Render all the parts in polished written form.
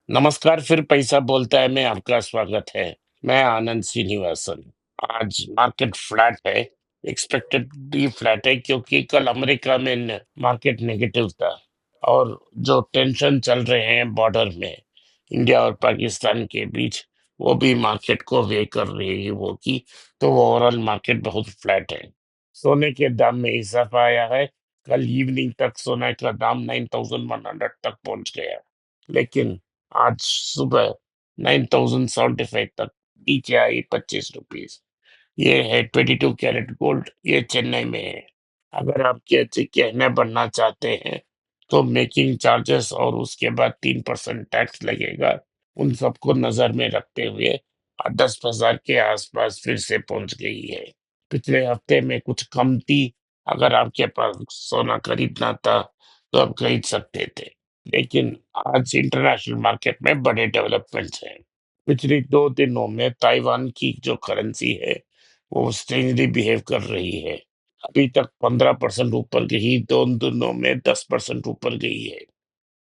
नमस्कार, फिर पैसा बोलता है में आपका स्वागत है। मैं आनंद श्रीनिवासन। आज मार्केट फ्लैट है, एक्सपेक्टेडली फ्लैट है क्योंकि कल अमेरिका में मार्केट नेगेटिव था और जो टेंशन चल रहे हैं बॉर्डर में इंडिया और पाकिस्तान के बीच, वो भी मार्केट को वे कर रही है वो की, तो ओवरऑल मार्केट बहुत फ्लैट है। सोने के दाम में इजाफा आया है। कल इवनिंग तक सोने का दाम 9100 तक पहुंच गया, लेकिन आज सुबह 9075 तक नीचे आई 25 रुपीज। ये है 22 कैरेट गोल्ड, ये चेन्नई में है। अगर आप कहने बनना चाहते हैं तो मेकिंग चार्जेस और उसके बाद 3% टैक्स लगेगा। उन सबको नजर में रखते हुए 10,000 के आसपास फिर से पहुंच गई है। पिछले हफ्ते में कुछ कम थी। अगर आपके पास सोना खरीदना था तो आप खरीद सकते थे, लेकिन आज इंटरनेशनल मार्केट में बड़े डेवलपमेंट्स हैं। पिछले 2 दिनों में ताइवान की जो करेंसी है वो स्ट्रेंजली बिहेव कर रही है। अभी तक 15% ऊपर गई, 2 दिनों में 10% ऊपर गई है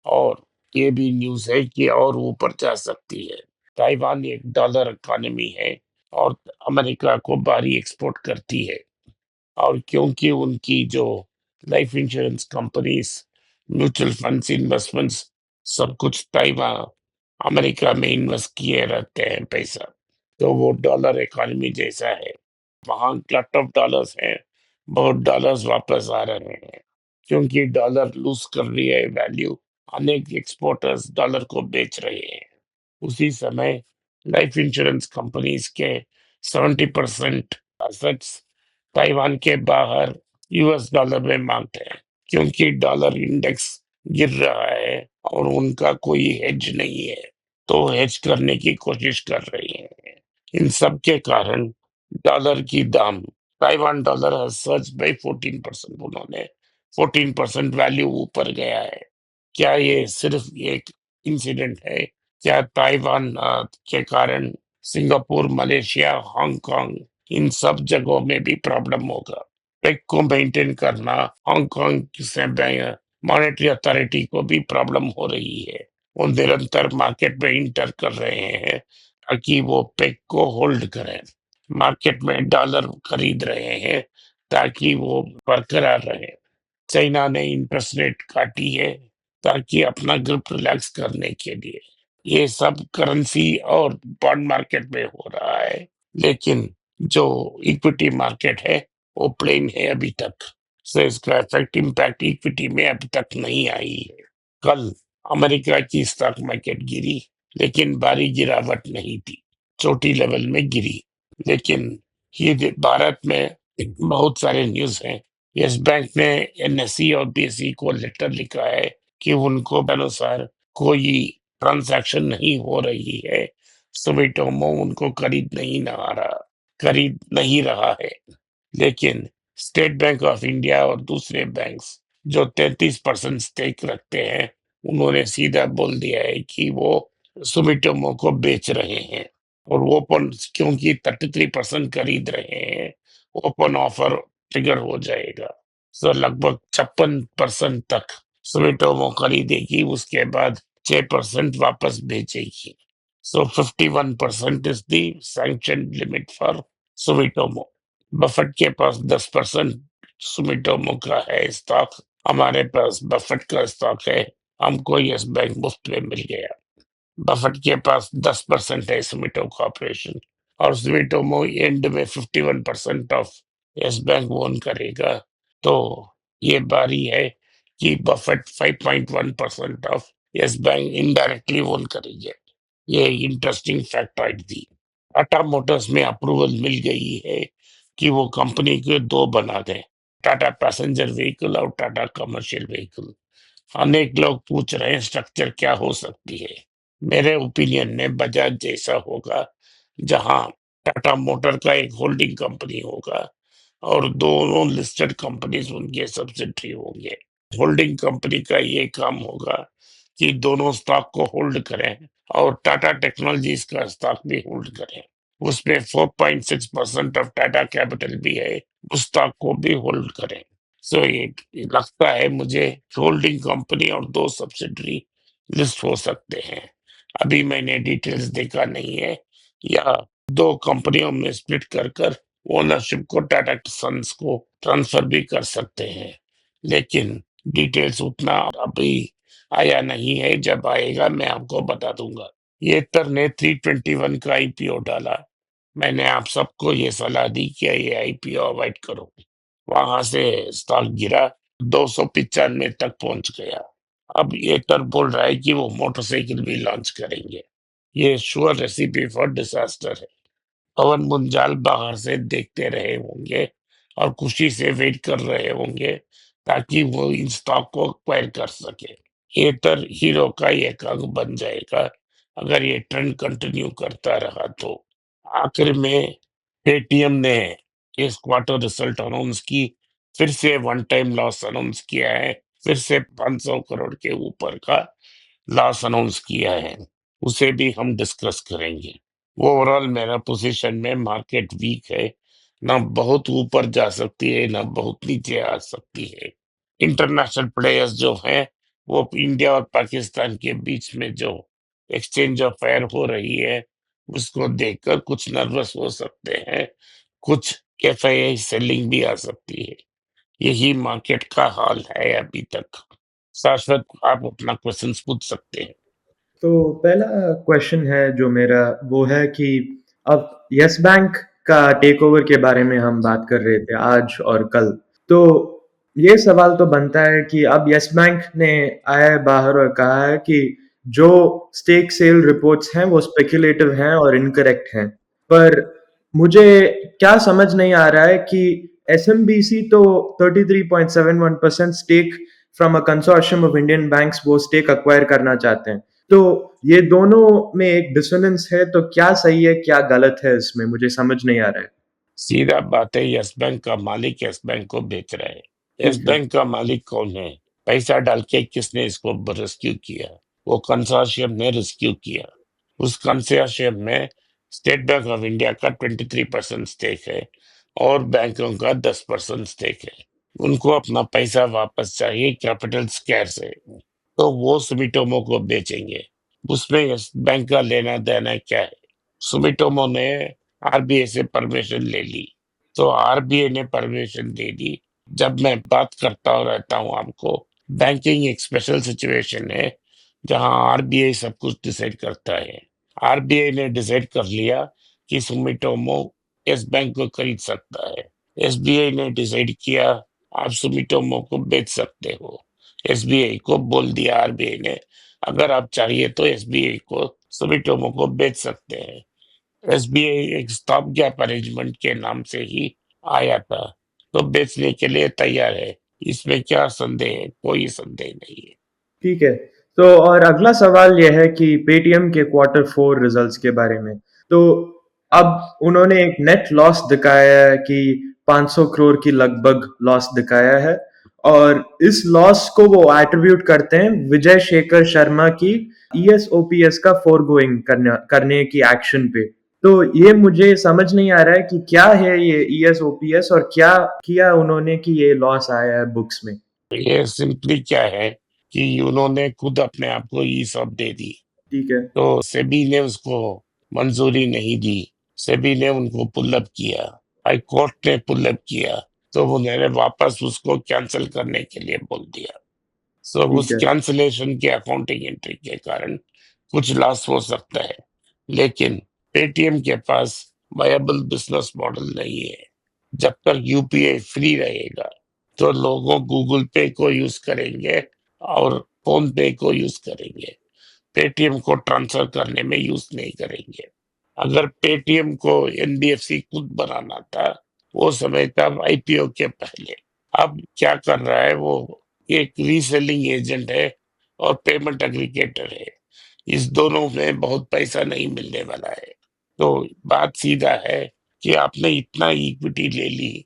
और ये भी न्यूज़ है कि और ऊपर जा सकती है। ताइवान एक डॉलर इकोनॉमी है और अमेरिका को भारी एक्सपोर्ट करती है, और क्योंकि उनकी जो life insurance companies, mutual funds, investments, सब कुछ ताइवान अमेरिका में इन्वेस्ट किए रहते हैं पैसा, तो वो डॉलर इकोनॉमी जैसा है। वहाँ गट ऑफ डॉलर्स हैं, बहुत डॉलर्स वापस आ रहे हैं क्योंकि डॉलर लूज कर रही है वैल्यू। अनेक एक्सपोर्टर्स डॉलर को बेच रहे हैं। उसी समय लाइफ इंश्योरेंस कंपनीज के 70% एसेट्स ताइवान के बाहर यूएस डॉलर में मांगते हैं क्योंकि डॉलर इंडेक्स गिर रहा है और उनका कोई हेज नहीं है, तो हेज करने की कोशिश कर रही हैं। इन सब के कारण डॉलर की दाम, ताइवान डॉलर सर्ज बाई 14%, उन्होंने 14% वैल्यू ऊपर गया है। क्या ये सिर्फ एक इंसिडेंट है? क्या ताइवान के कारण सिंगापुर, मलेशिया, हांगकांग, इन सब जगहों में भी प्रॉब्लम होगा? पेक को मेंटेन करना, हांगकांग से मॉनेटरी अथॉरिटी को भी प्रॉब्लम हो रही है। वो निरंतर मार्केट में इंटर कर रहे हैं ताकि वो पेक को होल्ड करें। मार्केट में डॉलर खरीद रहे हैं ताकि वो बरकरार रहे। चाइना ने इंटरेस्ट रेट काटी है ताकि अपना ग्रिप रिलैक्स करने के लिए। ये सब करेंसी और बॉन्ड मार्केट में हो रहा है, लेकिन जो इक्विटी मार्केट है वो प्लेन है अभी तक, so इसका इफेक्ट इम्पैक्ट इक्विटी में अभी तक नहीं आई है। कल अमेरिका की स्टॉक मार्केट गिरी, लेकिन भारी गिरावट नहीं थी, छोटी लेवल में गिरी। लेकिन ये भारत में बहुत सारे न्यूज हैं। यस बैंक ने एनएसई और बीएसई को लेटर लिखा है कि उनको अनुसार कोई ट्रांजैक्शन नहीं हो रही है। सुमिटोमो उनको खरीद नहीं रहा है। लेकिन स्टेट बैंक ऑफ इंडिया और दूसरे बैंक्स जो 33% स्टेक रखते हैं, उन्होंने सीधा बोल दिया है कि वो सुमिटोमो को बेच रहे हैं। और ओपन, क्योंकि 33% खरीद रहे हैं, ओपन ऑफर ट्रिगर हो जाएगा। सो लगभग 56% तक सुमिटोमो खरीदेगी, उसके बाद 6% वापस बेचेगी। सो 51% is the sanction limit for Sumitomo. Buffett के पास 10% सुमिटोमो का है स्टॉक। हमारे पास बफेट का स्टॉक है, हमको यस बैंक मुफ्त में मिल गया। बफेट के पास 10% है सुमिटो कॉर्पोरेशन, और सुमिटोमो एंड में 51% ऑफ यस बैंक ओन करेगा। तो ये बारी है कि Buffett 5.1% of yes bank indirectly own करेंगे। ये इंटरेस्टिंग फैक्ट आई थी। टाटा मोटर्स में अप्रूवल मिल गई है कि वो कंपनी के दो बना दें, टाटा पैसेंजर व्हीकल और टाटा कमर्शियल व्हीकल। अनेक लोग पूछ रहे हैं स्ट्रक्चर क्या हो सकती है। मेरे ओपिनियन में बजाज जैसा होगा, जहां टाटा मोटर का एक होल्डिंग कंपनी होगा और दोनों लिस्टेड कंपनीज उनके सब्सिडरी होंगे। होल्डिंग कंपनी का ये काम होगा कि दोनों स्टॉक को होल्ड करें और टाटा टेक्नोलॉजीज का स्टॉक भी होल्ड करें। उसमें 4.6% ऑफ टाटा कैपिटल भी है, उस स्टॉक को भी होल्ड करें। सो ये लगता है मुझे होल्डिंग कंपनी और दो सब्सिडरी लिस्ट हो सकते हैं। अभी मैंने डिटेल्स देखा नहीं है, या दो कंपनियों में स्प्लिट कर कर ओनरशिप को टाटा सन्स को ट्रांसफर भी कर सकते हैं, लेकिन डिटेल्स उतना अभी आया नहीं है। जब आएगा मैं आपको बता दूंगा। ये तर ने 321 का आईपीओ डाला। मैंने आप सबको ये सलाह दी कि ये आईपीओ अवॉइड करो। वहां से स्टॉक गिरा, 295 तक पहुंच गया। अब ये तर बोल रहा है कि वो मोटरसाइकिल भी लॉन्च करेंगे। ये श्योर रेसिपी फॉर डिजास्टर है। पवन मुंजाल बाहर से देखते रहे होंगे और खुशी से वेट कर रहे होंगे ताकि वो इन स्टॉक को एक्वायर कर सके। ये तर हीरो का एक अंग बन जाएगा अगर ये ट्रेंड कंटिन्यू करता रहा तो। आखिर में पेटीएम ने इस क्वार्टर रिजल्ट अनाउंस की, फिर से वन टाइम लॉस अनाउंस किया है, फिर से 500 करोड़ के ऊपर का लॉस अनाउंस किया है। उसे भी हम डिस्कस करेंगे। ओवरऑल मेरा पोजीशन में मार्केट वीक है, ना बहुत ऊपर जा सकती है ना बहुत नीचे आ सकती है। इंटरनेशनल प्लेयर्स जो हैं वो इंडिया और पाकिस्तान के बीच में जो एक्सचेंज ऑफ फायर हो रही है उसको देखकर कुछ नर्वस हो सकते हैं, कुछ एफआईआई सेलिंग भी आ सकती है। यही मार्केट का हाल है अभी तक। शाश्वत, आप अपना क्वेश्चंस पूछ सकते हैं। तो पहला क्वेश्चन है जो मेरा वो है कि अब यस बैंक का टेक ओवर के बारे में हम बात कर रहे थे आज और कल। तो ये सवाल तो बनता है कि अब यस बैंक ने आया है बाहर और कहा है कि जो स्टेक सेल रिपोर्ट्स हैं वो स्पेकुलेटिव हैं और इनकरेक्ट हैं। पर मुझे क्या समझ नहीं आ रहा है कि एसएमबीसी तो 33.71% stake from a consortium of Indian banks वो स्टेक अक्वायर करना चाहते हैं। तो ये दोनों में एक डिसोनेंस है, तो क्या सही है क्या गलत है इसमें मुझे समझ नहीं आ रहा है। सीधा बात है, यस बैंक का मालिक यस बैंक को बेच रहा है। यस ठीक है। बैंक का मालिक कौन है? पैसा डाल के किसने इसको रेस्क्यू किया? वो कंसोर्शियम ने रेस्क्यू किया। उस कंसोर्शियम में स्टेट बैंक ऑफ इंडिया का 23% स्टेक है और बैंकों का 10% स्टेक है। उनको अपना पैसा वापस चाहिए, कैपिटल स्कैर्स है, तो वो सुमिटोमो को बेचेंगे। उसमें यस बैंक का लेना देना क्या है? सुमिटोमो ने आरबीआई से परमिशन ले ली, तो आरबीआई ने परमिशन दे दी। जब मैं बात करता रहता हूँ आपको, बैंकिंग एक स्पेशल सिचुएशन है जहां आरबीआई सब कुछ डिसाइड करता है। आरबीआई ने डिसाइड कर लिया कि सुमिटोमो इस बैंक को खरीद सकता है। एसबीआई ने डिसाइड किया आप सुमिटोमो को बेच सकते हो। एसबीआई को बोल दिया आरबीआई ने, अगर आप चाहिए तो एसबीआई को सुमिटोमो को बेच सकते हैं। एसबीआई एक स्टॉप गैप अरेंजमेंट के नाम से ही आया था, तो बेचने के लिए तैयार है। इसमें क्या संदेह है? कोई संदेह नहीं है। ठीक है। तो और अगला सवाल यह है कि पेटीएम के क्वार्टर फोर रिजल्ट्स के बारे में। तो अब उन्होंने एक नेट लॉस दिखाया है कि 500 करोड़ की लगभग लॉस दिखाया है, और इस लॉस को वो एट्रीब्यूट करते हैं विजय शेखर शर्मा की ईएसओपीएस का फोरगोइंग करने की एक्शन पे। तो ये मुझे समझ नहीं आ रहा है कि क्या है ये ईएसओपीएस और क्या किया उन्होंने कि ये लॉस आया है बुक्स में। ये सिंपली क्या है कि उन्होंने खुद अपने आप को ई सौंप दे दी, ठीक है। तो सेबी ने उसको मंजूरी नहीं दी। सेबी ने उनको पुल अप किया, हाई कोर्ट ने पुल अप किया, तो उन्होंने वापस उसको कैंसिल करने के लिए बोल दिया। सो ठीक उस है। कैंसिलेशन के अकाउंटिंग एंट्री के कारण कुछ लॉस हो सकता है, लेकिन पेटीएम के पास वायबल बिजनेस मॉडल नहीं है। जब तक यूपीआई फ्री रहेगा तो लोगों गूगल पे को यूज करेंगे और फोन पे को यूज करेंगे, पेटीएम को ट्रांसफर करने में यूज नहीं करेंगे। अगर पेटीएम को एनबीएफसी खुद बनाना था, वो समय था आईपीओ के पहले। अब क्या कर रहा है वो? एक रीसेलिंग एजेंट है और पेमेंट एग्रीगेटर है। इस दोनों में बहुत पैसा नहीं मिलने वाला है। तो बात सीधा है कि आपने इतना इक्विटी ले ली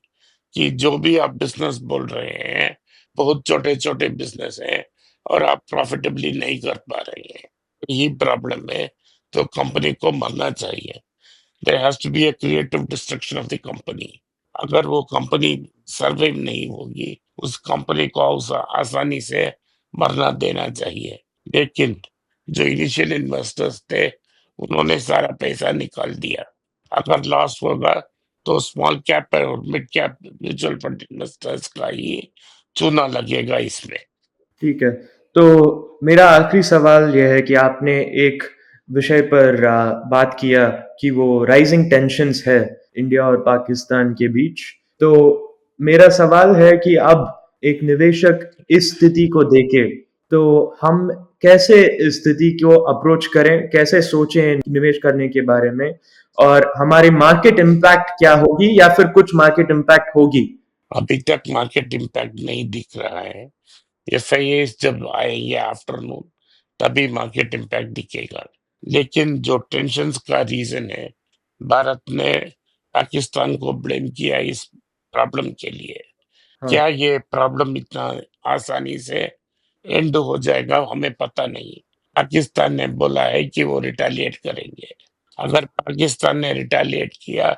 कि जो भी आप बिजनेस बोल रहे हैं, बहुत छोटे छोटे बिजनेस हैं और आप प्रॉफिटेबली नहीं कर पा रहे हैं। यही प्रॉब्लम है। तो कंपनी को मरना चाहिए। There has to be a creative destruction of the company. अगर वो कंपनी सर्वाइव नहीं होगी, उस कंपनी को आसानी से मरना देना चाहिए। लेकिन जो इनिशियल इन्वेस्टर्स थे उन्होंने सारा पैसा निकाल दिया। अगर लॉस होगा तो स्मॉल कैप और mid cap mutual fund investors का ही चूना लगेगा इसमें। ठीक है। तो मेरा आखिरी सवाल यह है कि आपने एक विषय पर बात किया कि वो राइजिंग टेंशन्स है इंडिया और पाकिस्तान के बीच। तो मेरा सवाल है कि अब एक निवेशक इस स्थिति को देखे तो हम कैसे इस स्थिति को अप्रोच करें, कैसे सोचें निवेश करने के बारे में, और हमारी मार्केट इम्पैक्ट क्या होगी या फिर कुछ मार्केट इम्पैक्ट होगी? अभी तक मार्केट इम्पैक्ट नहीं दिख रहा है। एफआईएस जब आएंगे आफ्टरनून तभी मार्केट इम्पैक्ट दिखेगा। लेकिन जो टेंशन्स का रीजन है, भारत ने पाकिस्तान को ब्लेम किया इस प्रॉब्लम के लिए। हाँ। क्या ये प्रॉब्लम इतना आसानी से एंड हो जाएगा हमें पता नहीं। पाकिस्तान ने बोला है कि वो रिटेलिएट करेंगे। अगर पाकिस्तान ने रिटेलिएट किया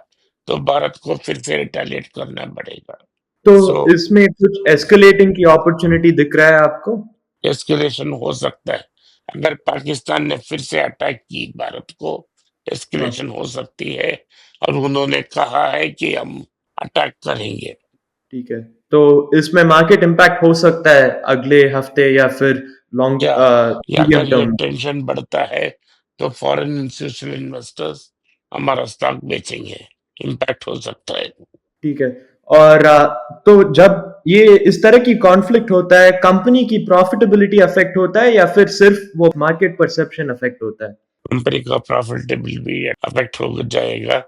तो भारत को फिर से रिटेलिएट करना पड़ेगा। तो सो इसमें कुछ एस्केलेटिंग की अपॉर्चुनिटी दिख रहा है आपको? एस्केलेशन हो सकता है। अगर पाकिस्तान ने फिर से अटैक की भारत को, हाँ। एस्केलेशन हो सकती है। और उन्होंने कहा है कि हम अटैक करेंगे। ठीक है। तो इसमें मार्केट इम्पैक्ट हो सकता है अगले हफ्ते या फिर लॉन्ग या मीडियम अगर ये टर्म? टेंशन बढ़ता है तो फॉरेन इंस्टीट्यूशनल इन्वेस्टर्स हमारा स्टॉक बेचेंगे। इम्पैक्ट हो सकता है। ठीक है। और तो जब ये इस तरह की कॉन्फ्लिक्ट होता है, कंपनी की प्रॉफिटेबिलिटी अफेक्ट होता है या फिर सिर्फ वो मार्केट परसेप्शन अफेक्ट होता है? कंपनी का प्रॉफिटेबल भी अफेक्ट हो जाएगा,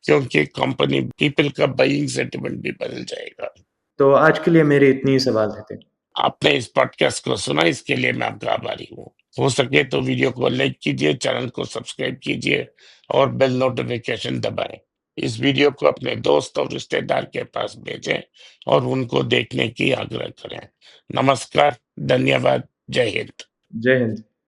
क्योंकि कंपनी पीपल का बाइंग सेंटिमेंट भी बदल जाएगा। तो आज के लिए मेरे इतने ही सवाल थे। आपने इस पॉडकास्ट को सुना, इसके लिए मैं आपका आभारी हूँ। हो सके तो वीडियो को लाइक कीजिए, चैनल को सब्सक्राइब कीजिए और बेल नोटिफिकेशन दबाएं। इस वीडियो को अपने दोस्त और रिश्तेदार के पास भेजें और उनको देखने की आग्रह करें। नमस्कार, धन्यवाद, जय हिंद। जय हिंद।